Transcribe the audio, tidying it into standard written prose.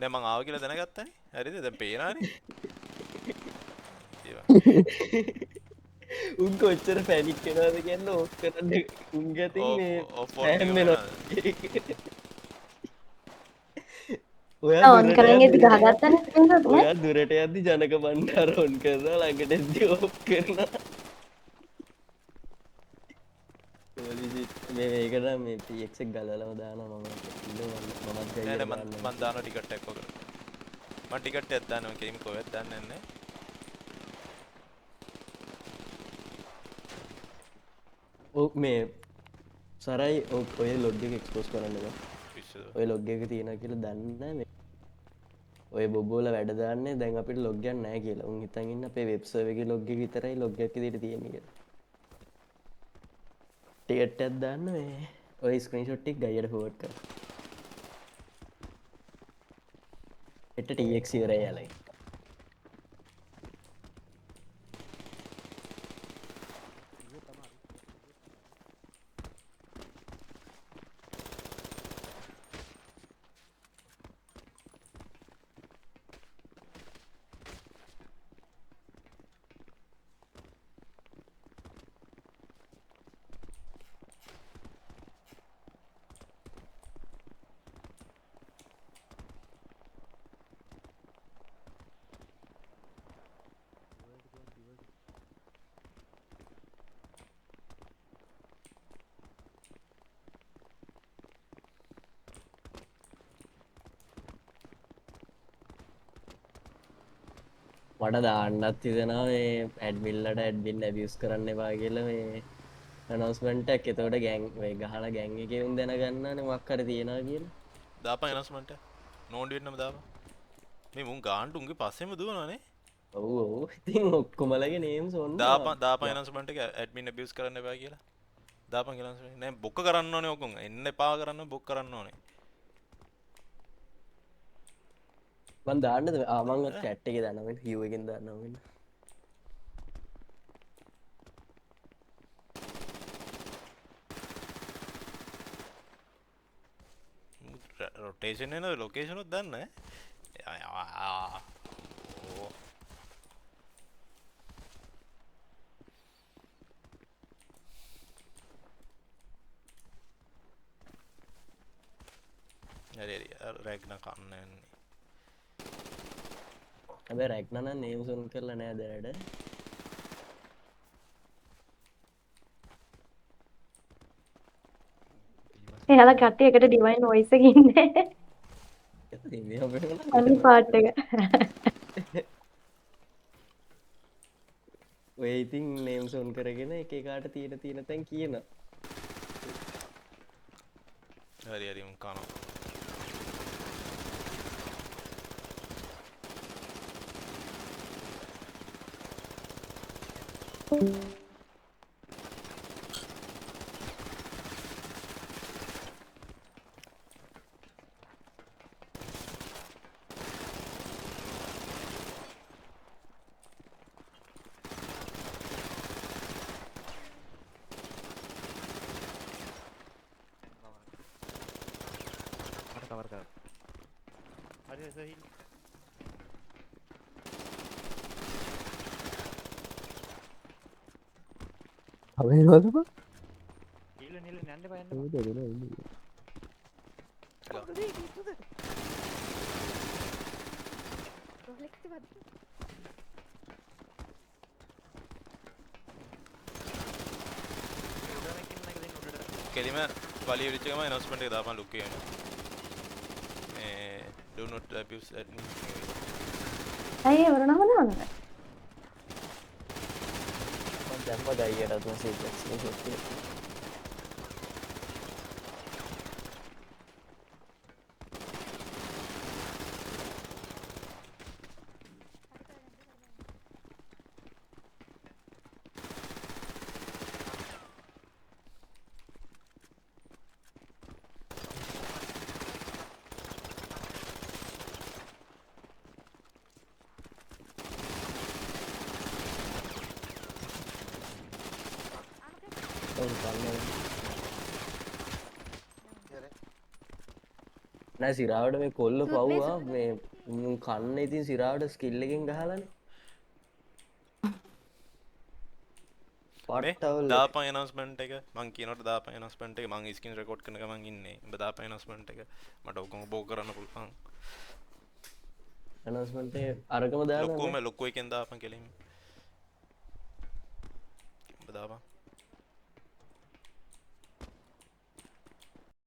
දැන් මං ආව කියලා දැනගත්තනේ. හරිද? දැන් පේනවනේ. උන් කොච්චර පැනික් වෙනවද කියන්න ඕක් කරන්න උන් ගතින් මේ ඔෆ් පෑම් නිකන් වෙනවා. වෙනවද? ඔයා ඕන් දුරට කරන් ඉදි යද්දි ගහගත්තනේ ස්ක්‍රීන්ෂොට් නේ. ඔයා දුරට යද්දි ජනක බණ්ඩාර ඔන් කරනවා ළඟට එද්දි ඕෆ් කරනවා. මේ මේක නම් මේ PX එක ගලවලම දානවා මම මමත් නෑ ගයියට නෑ දාන්න මං දානවා ටිකට් එකක් ඔකට. මං ටිකට් එකක් දානවා කෙලිම කොහෙවත් දාන්නේ නැහැ. ඔව් මේ සරයි ඔය ලොග් එක එක්ස්පෝස් කරන්න බෑ. පිස්සුද? ඔය ලොග් එක තියෙනවා කියලා දන්නේ නැහැ මේ. ඔය බොබෝල වැඩ දාන්නේ දැන් අපිට ලොග් එකක් නැහැ කියලා. උන් හිතන් ඉන්න අපේ වෙබ් සර්වර් එකේ ලොග් එක විතරයි ලොග් එකක් විදිහට තියෙන්නේ කියලා. ටිකට් එකක් දාන්න මේ ඔය ස්ක්‍රීන්ෂොට් එක ගයියට ෆෝවර්ඩ් කරන්න. TX ඉවරයි යාලගේ. මට දාන්නත් හිතෙනවා මේ ඇඩ්මින්ලට ඇඩ්මින් ඇබියුස් කරන්න එපා කියලා මේ අනවුස්මන්ට් එකක්. එතකොට ගෑන් ඔය ගහලා ගෑන් එකේ උන් දැනගන්නනේ මොකක් හරි තියනවා කියලා. දාපන් ඇනවුස්මන්ට් එක. නෝන්ඩි වෙන්නම දාපන්. මේ මුන් ගාන්ට උන්ගේ පස්සෙම දුවනවානේ. ඔව් ඔව් ඉතින් ඔක්කොමලගේ නේම්ස් ඔන්න දාපන් ඇනවුස්මන්ට් එක ඇඩ්මින් ඇබියුස් කරන්න එපා කියලා. දාපන් කියලා නෑ බොක්ක කරන්න ඕනේ ඔක්කොම. එන්න එපා කරන්න බොක් කරන්න ඕනේ. මං දාන්නද මං චැට් එකේ දානවා මෙන්න හියු එකෙන් දානවා මෙන්න. රොටේෂන් වෙන ලොකේෂන් උත් දන්න ඈ. ඕ හරි රැග්න කන්න යන්නේ. හැබැයි රැග්නා නම් නේම්ස් ඔන් කරලා නෑ දැනට. එයාලා කට්ටිය එකට ඩිවයින් වොයිස් එකේ ඉන්නේ. ඉතින් අපිට අනිත් පාට් එක. ඔය ඉතින් නේම්ස් ඔන් කරගෙන එක එකාට තියෙන තැන් කියනවා. හරි උන් කනවා. कवर कर अरे ऐसा ही අවේ නෝද බා नीले नीले नंदे भाई ඔය දෙන ඉන්නේ කෙලිම වලිය විලිච්ච ගම ඇනවුස්මන්ට් එක දාපන් ලුක් එකේ. මේ do not abuse admin. අයියේ වරණම දාන්නද? මම දැම්ම ගයියට අද සීක්‍රට් නෑ සිරාවට මේ කොල්ල පව්වා මේ කන්න ඉතින් සිරාවට ස්කිල් එකෙන් ගහලානේ පට්ටවල දාපන් එනවස්මන්ට් එක මං කියනකොට දාපන් එනවස්මන්ට් එක මං ස්ක්‍රීන් රෙකෝඩ් කරන ගමන් ඉන්නේ උඹ දාපන් එනවස්මන්ට් එක මට ඔක්කොම බෝ කරන්න පුළුවන් announcement එක අරකම දාන්න ලොකු එකෙන් දාපන් කෙලින්ම උඹ දාපන්